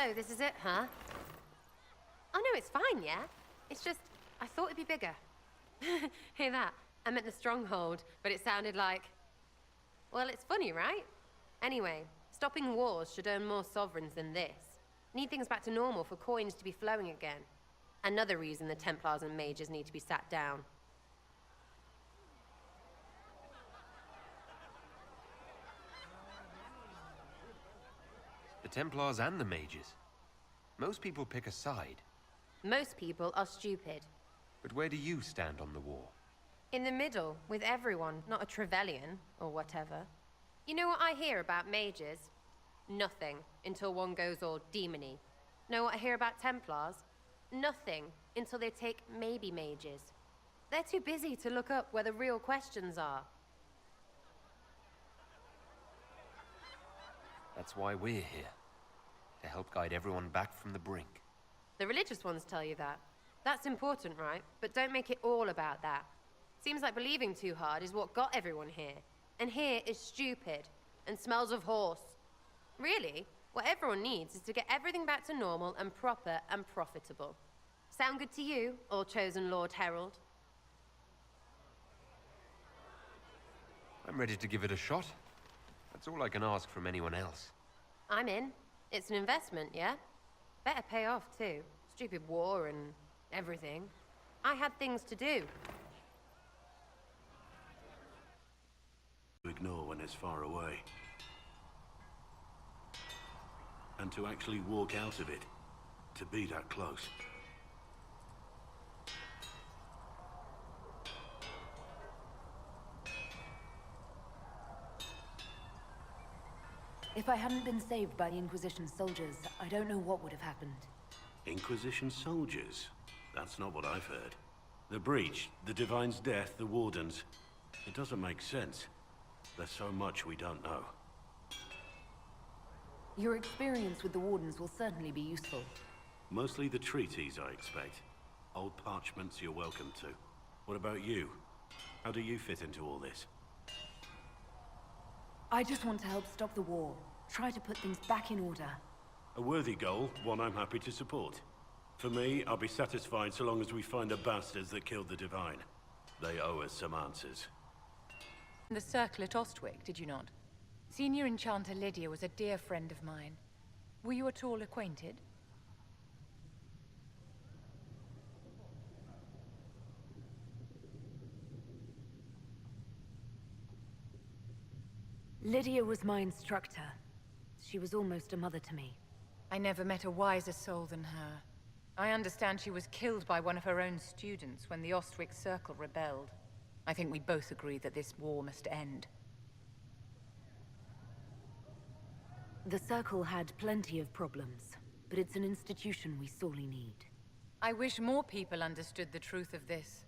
So, this is it, huh? Oh no, it's fine, yeah? It's just, I thought it'd be bigger. Hear that? I meant the stronghold, but it sounded like... Well, it's funny, right? Anyway, stopping wars should earn more sovereigns than this. Need things back to normal for coins to be flowing again. Another reason the Templars and mages need to be sat down. The Templars and the mages. Most people pick a side. Most people are stupid. But where do you stand on the war? In the middle, with everyone, not a Trevelyan, or whatever. You know what I hear about mages? Nothing, until one goes all demony. Know what I hear about Templars? Nothing, until they take maybe mages. They're too busy to look up where the real questions are. That's why we're here. To help guide everyone back from the brink. The religious ones tell you that. That's important, right? But don't make it all about that. Seems like believing too hard is what got everyone here. And here is stupid, and smells of horse. Really, what everyone needs is to get everything back to normal and proper and profitable. Sound good to you, all chosen Lord Herald? I'm ready to give it a shot. That's all I can ask from anyone else. I'm in. It's an investment, yeah? Better pay off, too. Stupid war and everything. I had things to do. To ignore when it's far away. And to actually walk out of it. To be that close. If I hadn't been saved by the Inquisition soldiers, I don't know what would have happened. Inquisition soldiers? That's not what I've heard. The breach, the Divine's death, the Wardens. It doesn't make sense. There's so much we don't know. Your experience with the Wardens will certainly be useful. Mostly the treaties, I expect. Old parchments you're welcome to. What about you? How do you fit into all this? I just want to help stop the war. Try to put things back in order. A worthy goal, one I'm happy to support. For me, I'll be satisfied so long as we find the bastards that killed the Divine. They owe us some answers. The circle at Ostwick, did you not? Senior Enchanter Lydia was a dear friend of mine. Were you at all acquainted? Lydia was my instructor. She was almost a mother to me. I never met a wiser soul than her. I understand she was killed by one of her own students when the Ostwick Circle rebelled. I think we both agree that this war must end. The Circle had plenty of problems, but it's an institution we sorely need. I wish more people understood the truth of this.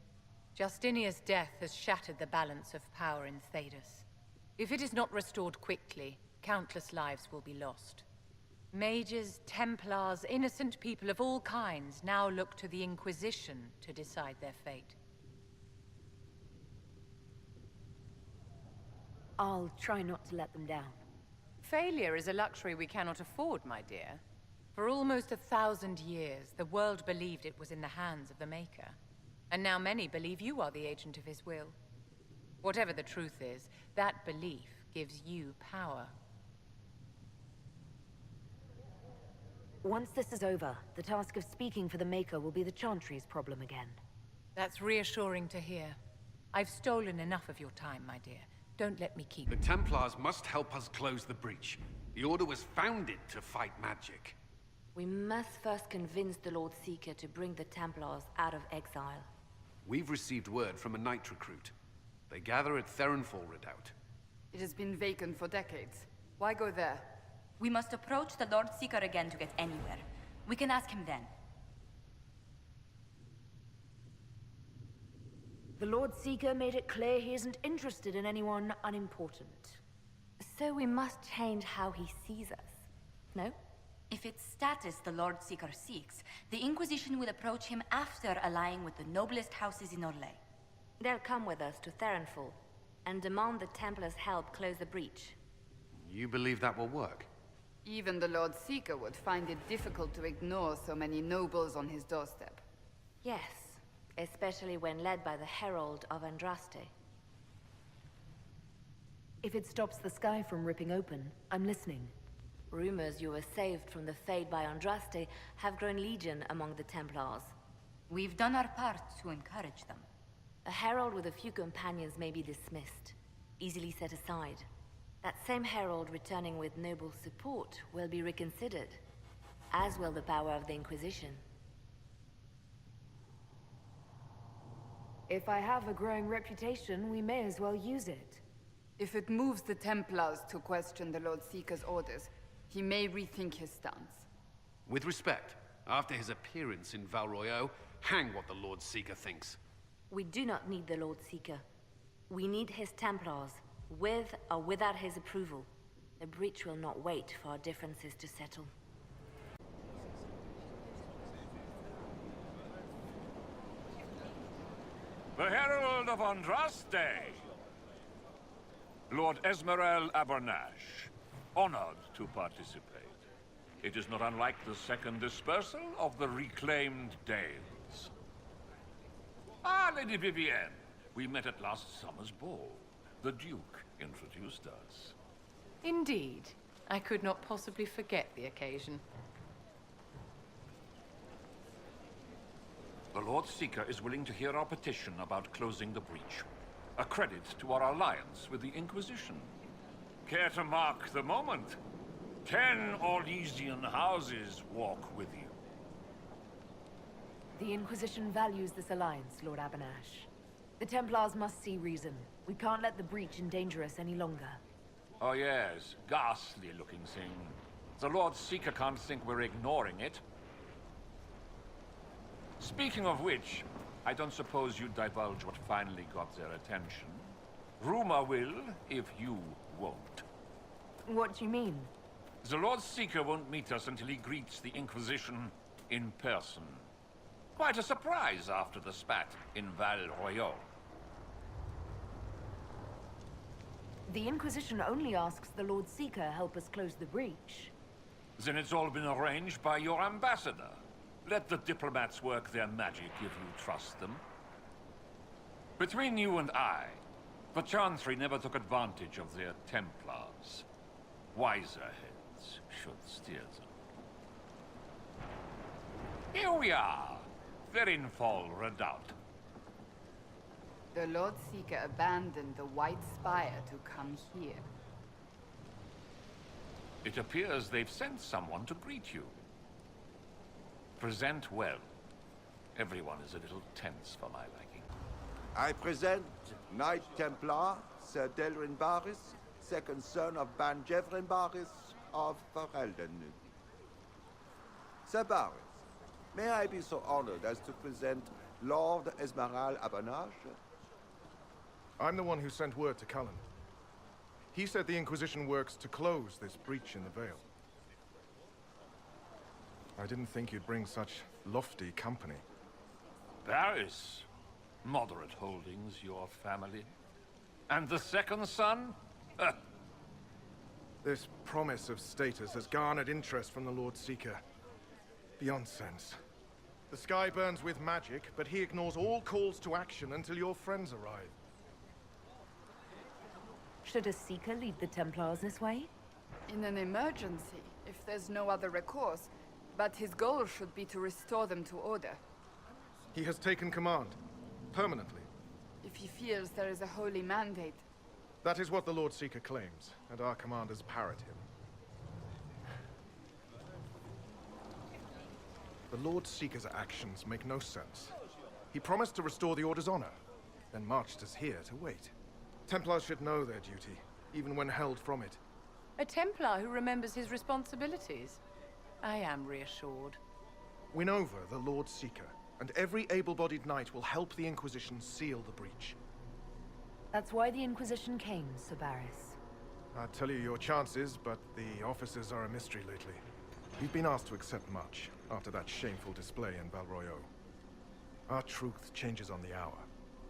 Justinia's death has shattered the balance of power in Thedas. If it is not restored quickly, countless lives will be lost. Mages, Templars, innocent people of all kinds now look to the Inquisition to decide their fate. I'll try not to let them down. Failure is a luxury we cannot afford, my dear. For almost 1,000 years, the world believed it was in the hands of the Maker. And now many believe you are the agent of his will. Whatever the truth is, that belief gives you power. Once this is over, the task of speaking for the Maker will be the Chantry's problem again. That's reassuring to hear. I've stolen enough of your time, my dear. Don't let me keep... The Templars must help us close the breach. The Order was founded to fight magic. We must first convince the Lord Seeker to bring the Templars out of exile. We've received word from a knight recruit. They gather at Therenfall Redoubt. It has been vacant for decades. Why go there? We must approach the Lord Seeker again to get anywhere. We can ask him then. The Lord Seeker made it clear he isn't interested in anyone unimportant. So we must change how he sees us, no? If it's status the Lord Seeker seeks, the Inquisition will approach him after allying with the noblest houses in Orlais. They'll come with us to Therenfall, and demand the Templars' help close the breach. You believe that will work? Even the Lord Seeker would find it difficult to ignore so many nobles on his doorstep. Yes, especially when led by the Herald of Andraste. If it stops the sky from ripping open, I'm listening. Rumors you were saved from the fate by Andraste have grown legion among the Templars. We've done our part to encourage them. A herald with a few companions may be dismissed, easily set aside. That same herald returning with noble support will be reconsidered, as will the power of the Inquisition. If I have a growing reputation, we may as well use it. If it moves the Templars to question the Lord Seeker's orders, he may rethink his stance. With respect, after his appearance in Val Royeaux, hang what the Lord Seeker thinks. We do not need the Lord Seeker. We need his Templars, with or without his approval. The breach will not wait for our differences to settle. The Herald of Andraste! Lord Esmerel Abernash, honored to participate. It is not unlike the second dispersal of the reclaimed Dales. Ah, Lady Vivienne, we met at last summer's ball. The Duke introduced us. Indeed. I could not possibly forget the occasion. The Lord Seeker is willing to hear our petition about closing the breach. A credit to our alliance with the Inquisition. Care to mark the moment? 10 Orlesian houses walk with you. The Inquisition values this alliance, Lord Abernash. The Templars must see reason. We can't let the breach endanger us any longer. Oh yes, ghastly looking thing. The Lord Seeker can't think we're ignoring it. Speaking of which, I don't suppose you'd divulge what finally got their attention. Rumor will, if you won't. What do you mean? The Lord Seeker won't meet us until he greets the Inquisition in person. Quite a surprise after the spat in Val Royeaux. The Inquisition only asks the Lord Seeker help us close the breach. Then it's all been arranged by your ambassador. Let the diplomats work their magic if you trust them. Between you and I, the Chantry never took advantage of their Templars. Wiser heads should steer them. Here we are, Verinfol Redoubt. The Lord Seeker abandoned the White Spire to come here. It appears they've sent someone to greet you. Present well. Everyone is a little tense for my liking. I present Knight Templar, Sir Delrin Barris, second son of Ban Jevrin Barris of Ferelden. Sir Barris, may I be so honored as to present Lord Esmerel Abernash? I'm the one who sent word to Cullen. He said the Inquisition works to close this breach in the Vale. I didn't think you'd bring such lofty company. Barris. Moderate holdings, your family. And the second son? This promise of status has garnered interest from the Lord Seeker. Beyond sense. The sky burns with magic, but he ignores all calls to action until your friends arrive. Should a Seeker lead the Templars this way? In an emergency, if there's no other recourse. But his goal should be to restore them to order. He has taken command. Permanently. If he feels there is a holy mandate. That is what the Lord Seeker claims, and our commanders parrot him. The Lord Seeker's actions make no sense. He promised to restore the Order's honor, then marched us here to wait. Templars should know their duty, even when held from it. A Templar who remembers his responsibilities. I am reassured. Win over the Lord Seeker, and every able-bodied knight will help the Inquisition seal the breach. That's why the Inquisition came, Sir Barris. I'd tell you your chances, but the officers are a mystery lately. We've been asked to accept much, after that shameful display in Val Royeaux. Our truth changes on the hour.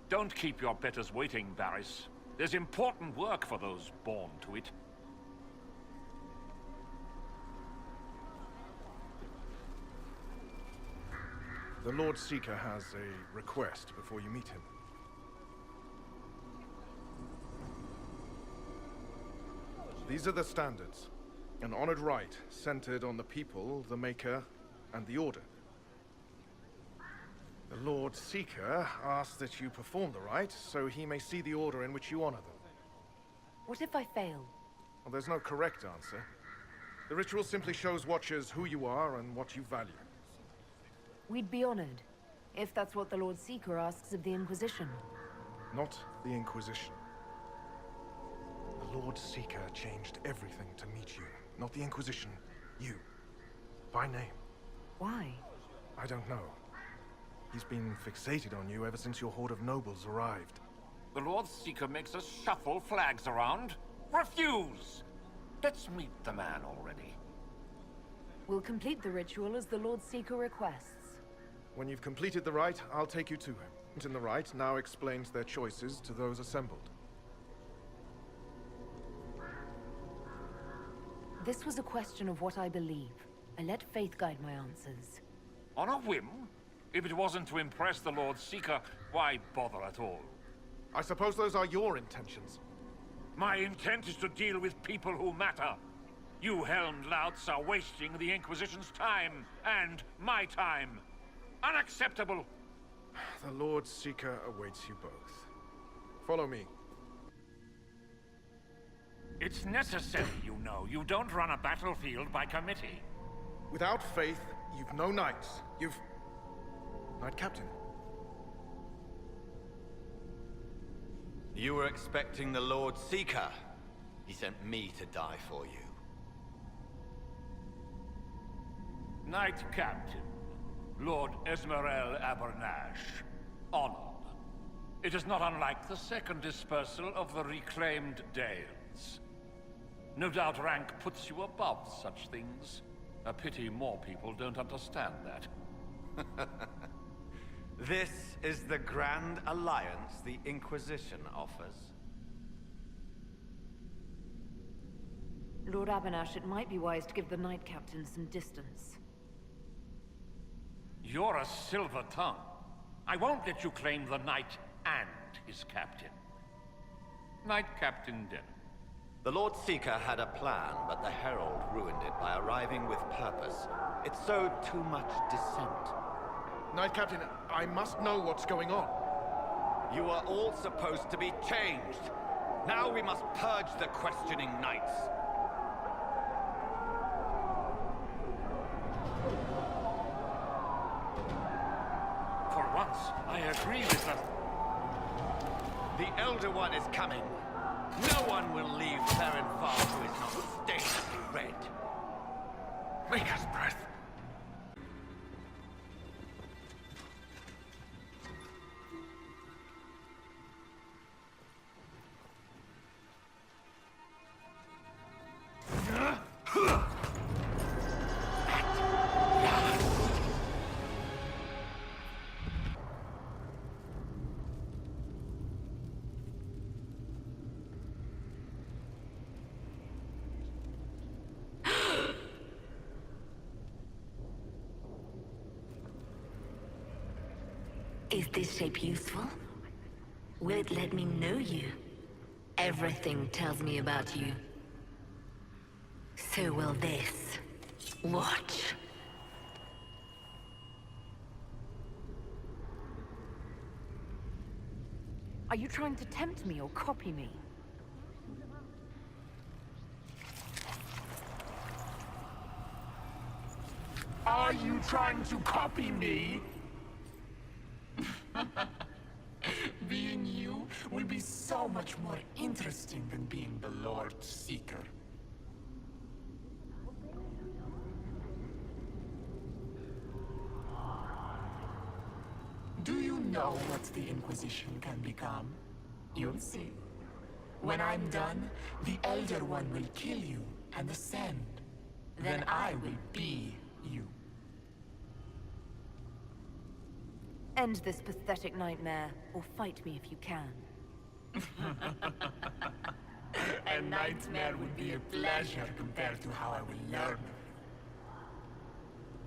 Don't keep your betters waiting, Barris. There's important work for those born to it. The Lord Seeker has a request before you meet him. These are the standards. An honored right, centered on the people, the Maker, and the Order. The Lord Seeker asks that you perform the rite, so he may see the order in which you honor them. What if I fail? Well, there's no correct answer. The ritual simply shows Watchers who you are and what you value. We'd be honored, if that's what the Lord Seeker asks of the Inquisition. Not the Inquisition. The Lord Seeker changed everything to meet you. Not the Inquisition. You. By name. Why? I don't know. He's been fixated on you ever since your horde of nobles arrived. The Lord Seeker makes us shuffle flags around. Refuse! Let's meet the man already. We'll complete the ritual as the Lord Seeker requests. When you've completed the rite, I'll take you to him. And the rite now explains their choices to those assembled. This was a question of what I believe. I let faith guide my answers. On a whim? If it wasn't to impress the Lord Seeker, why bother at all? I suppose those are your intentions. My intent is to deal with people who matter. You helmed louts are wasting the Inquisition's time, and my time. Unacceptable! The Lord Seeker awaits you both. Follow me. It's necessary, you know. You don't run a battlefield by committee. Without faith, you've no knights. You've... Knight Captain. You were expecting the Lord Seeker. He sent me to die for you. Knight Captain, Lord Esmerel Abernash. Honored. It is not unlike the second dispersal of the reclaimed Dales. No doubt rank puts you above such things. A pity more people don't understand that. This is the grand alliance the Inquisition offers. Lord Abernash, it might be wise to give the Knight Captain some distance. You're a silver tongue. I won't let you claim the knight and his captain. Knight Captain Denham. The Lord Seeker had a plan, but the Herald ruined it by arriving with purpose. It sowed too much dissent. Knight Captain, I must know what's going on. You are all supposed to be changed. Now we must purge the questioning knights. For once, I agree with them. The Elder One is coming. No one will leave Theron Farm who is not stained red. Maker's breath. Is this shape useful? Will it let me know you? Everything tells me about you. So will this. Watch. Are you trying to tempt me or copy me? Are you trying to copy me? Being you will be so much more interesting than being the Lord Seeker. Do you know what the Inquisition can become? You'll see. When I'm done, the Elder One will kill you and ascend. Then I will be you. End this pathetic nightmare, or fight me if you can. A nightmare would be a pleasure compared to how I will learn.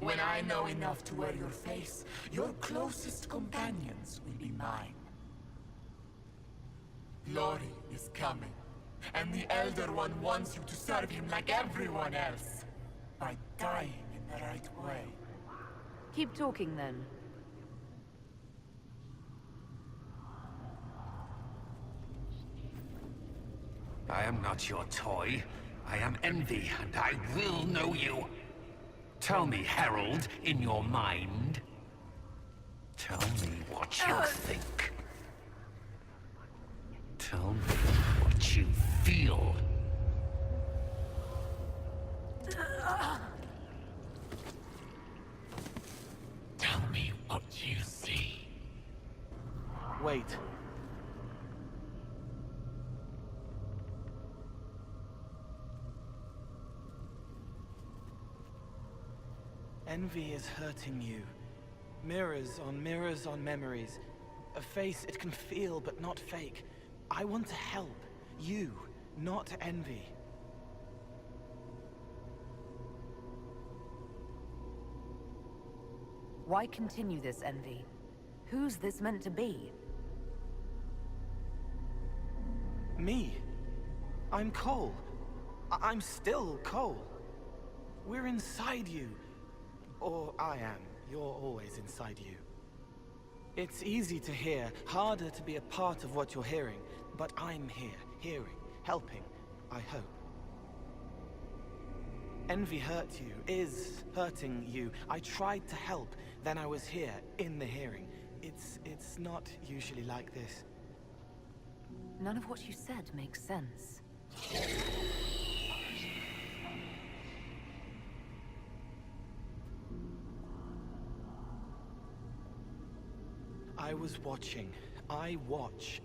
When I know enough to wear your face, your closest companions will be mine. Glory is coming, and the Elder One wants you to serve him like everyone else, by dying in the right way. Keep talking then. I am not your toy. I am Envy, and I will know you. Tell me, Herald, in your mind. Tell me what you think. Tell me what you feel. Tell me what you see. Wait. Envy is hurting you. Mirrors on memories. A face it can feel but not fake. I want to help. You, not Envy. Why continue this, Envy? Who's this meant to be? Me? I'm Cole. I'm still Cole. We're inside you. Or I am. You're always inside you. It's easy to hear, harder to be a part of what you're hearing. But I'm here, hearing, helping, I hope. Envy hurt you, is hurting you. I tried to help, then I was here, in the hearing. It's not usually like this. None of what you said makes sense. I was watching. I watch.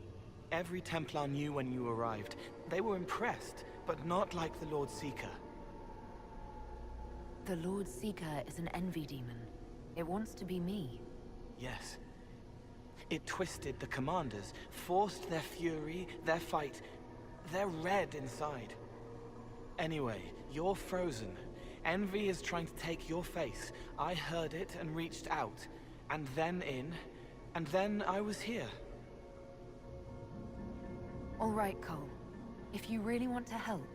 Every Templar knew when you arrived. They were impressed, but not like the Lord Seeker. The Lord Seeker is an envy demon. It wants to be me. Yes. It twisted the commanders, forced their fury, their fight. They're red inside. Anyway, you're frozen. Envy is trying to take your face. I heard it and reached out. And then in. And then I was here. All right, Cole. If you really want to help,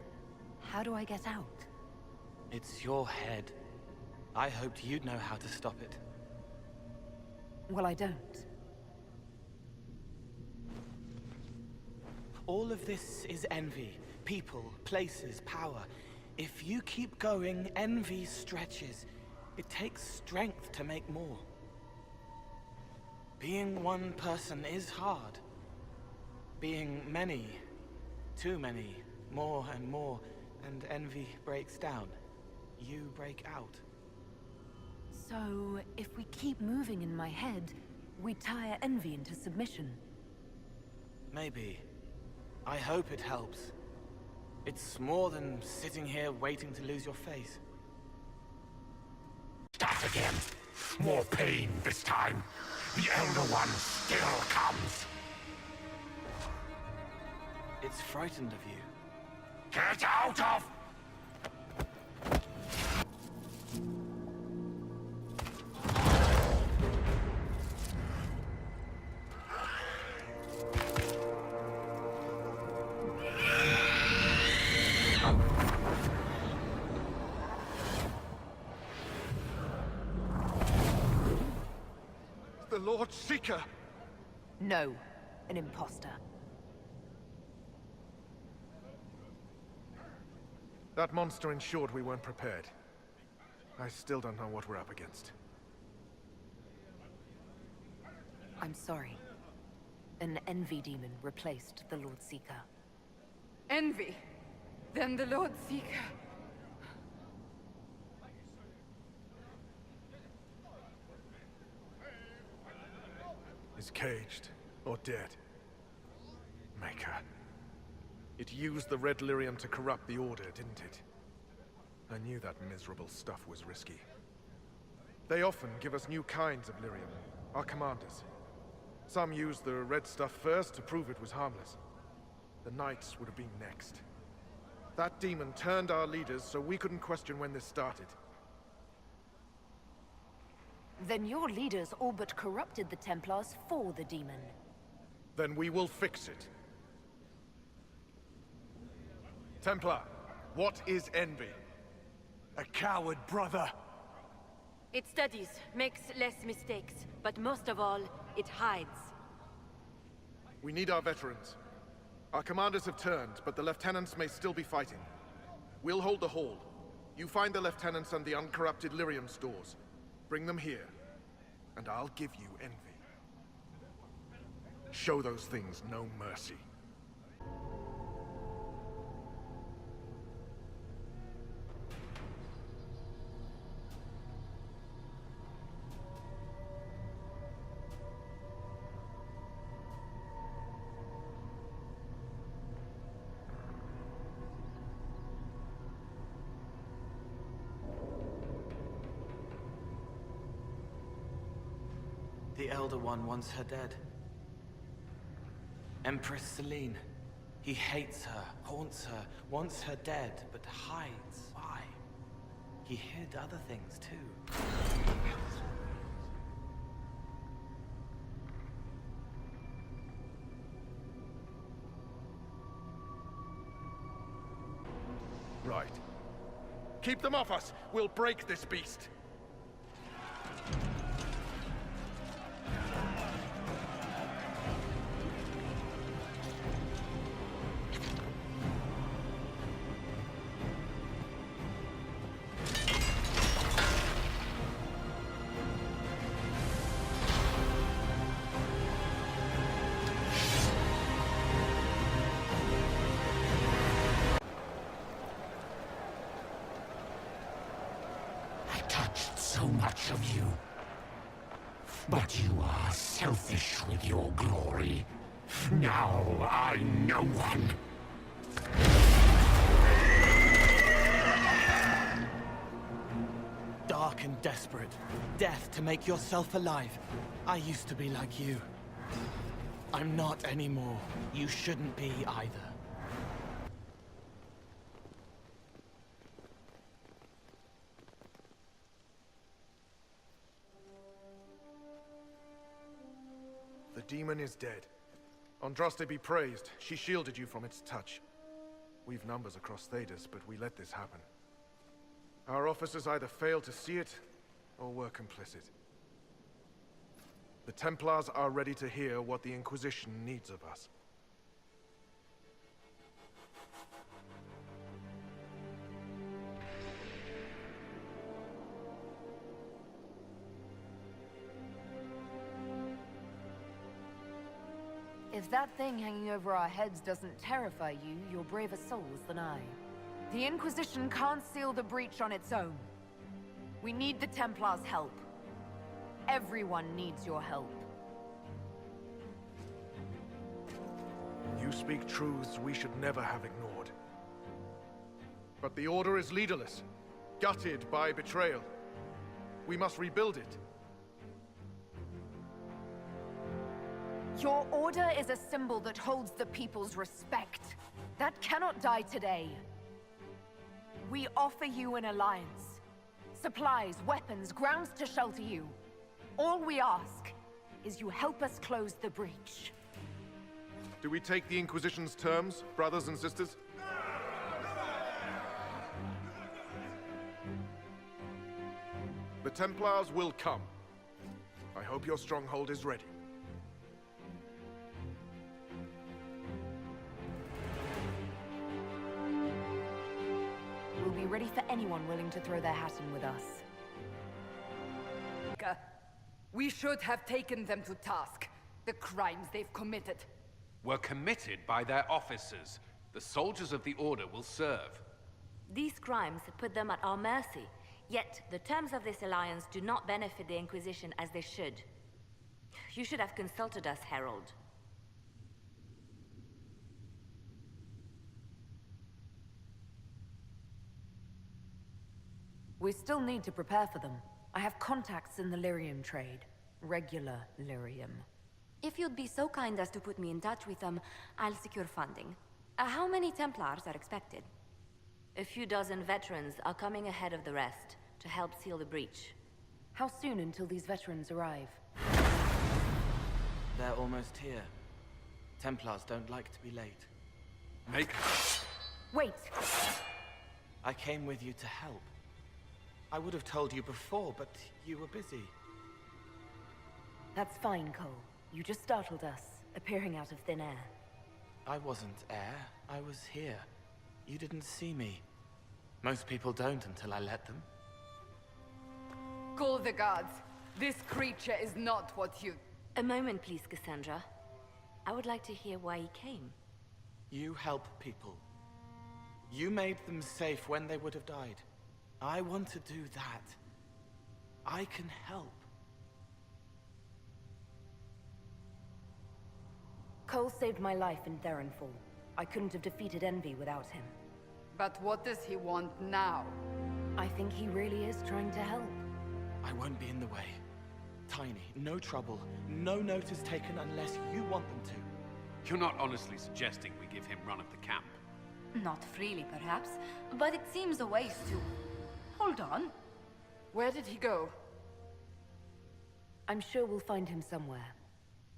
how do I get out? It's your head. I hoped you'd know how to stop it. Well, I don't. All of this is envy. People, places, power. If you keep going, envy stretches. It takes strength to make more. Being one person is hard. Being many, too many, more and more, and envy breaks down. You break out. So, if we keep moving in my head, we tire envy into submission. Maybe. I hope it helps. It's more than sitting here waiting to lose your face. Start again. More pain this time. The Elder One still comes. It's frightened of you. Get out of... The Lord Seeker! No, an imposter. That monster ensured we weren't prepared. I still don't know what we're up against. I'm sorry. An envy demon replaced the Lord Seeker. Envy. Then the Lord Seeker. Is caged or dead. Maker. It used the red lyrium to corrupt the Order, didn't it? I knew that miserable stuff was risky. They often give us new kinds of lyrium, our commanders. Some used the red stuff first to prove it was harmless. The Knights would have been next. That demon turned our leaders so we couldn't question when this started. Then your leaders all but corrupted the Templars for the demon. Then we will fix it. Templar, what is envy? A coward, brother. It studies, makes less mistakes, but most of all, it hides. We need our veterans. Our commanders have turned, but the lieutenants may still be fighting. We'll hold the hall. You find the lieutenants and the uncorrupted lyrium stores. Bring them here, and I'll give you envy. Show those things no mercy. The Elder One wants her dead. Empress Celine. He hates her, haunts her, wants her dead, but hides. Why? He hid other things too. Right. Keep them off us! We'll break this beast! So much of you. But you are selfish with your glory. Now I know one. Dark and desperate. Death to make yourself alive. I used to be like you. I'm not anymore. You shouldn't be either. The demon is dead. Andraste be praised. She shielded you from its touch. We've numbers across Thedas, but we let this happen. Our officers either failed to see it, or were complicit. The Templars are ready to hear what the Inquisition needs of us. If that thing hanging over our heads doesn't terrify you, you're braver souls than I. The Inquisition can't seal the breach on its own. We need the Templars' help. Everyone needs your help. You speak truths we should never have ignored. But the Order is leaderless, gutted by betrayal. We must rebuild it. Your order is a symbol that holds the people's respect. That cannot die today. We offer you an alliance. Supplies, weapons, grounds to shelter you. All we ask is you help us close the breach. Do we take the Inquisition's terms, brothers and sisters? The Templars will come. I hope your stronghold is ready. We'll be ready for anyone willing to throw their hat in with us. We should have taken them to task. The crimes they've committed. Were committed by their officers. The soldiers of the Order will serve. These crimes put them at our mercy, yet the terms of this alliance do not benefit the Inquisition as they should. You should have consulted us, Herald. We still need to prepare for them. I have contacts in the lyrium trade. Regular lyrium. If you'd be so kind as to put me in touch with them, I'll secure funding. How many Templars are expected? A few dozen veterans are coming ahead of the rest to help seal the breach. How soon until these veterans arrive? They're almost here. Templars don't like to be late. Maker. Wait! I came with you to help. I would have told you before, but you were busy. That's fine, Cole. You just startled us, appearing out of thin air. I wasn't air. I was here. You didn't see me. Most people don't until I let them. Call the guards. This creature is not what you... A moment, please, Cassandra. I would like to hear why he came. You help people. You made them safe when they would have died. I want to do that. I can help. Cole saved my life in Theronfall. I couldn't have defeated Envy without him. But what does he want now? I think he really is trying to help. I won't be in the way. Tiny, no trouble. No notice taken unless you want them to. You're not honestly suggesting we give him run of the camp? Not freely, perhaps, but it seems a waste to... Hold on. Where did he go? I'm sure we'll find him somewhere.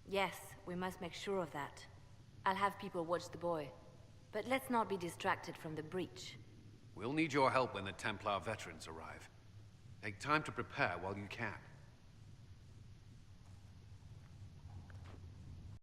Yes, we must make sure of that. I'll have people watch the boy. But let's not be distracted from the breach. We'll need your help when the Templar veterans arrive. Take time to prepare while you can.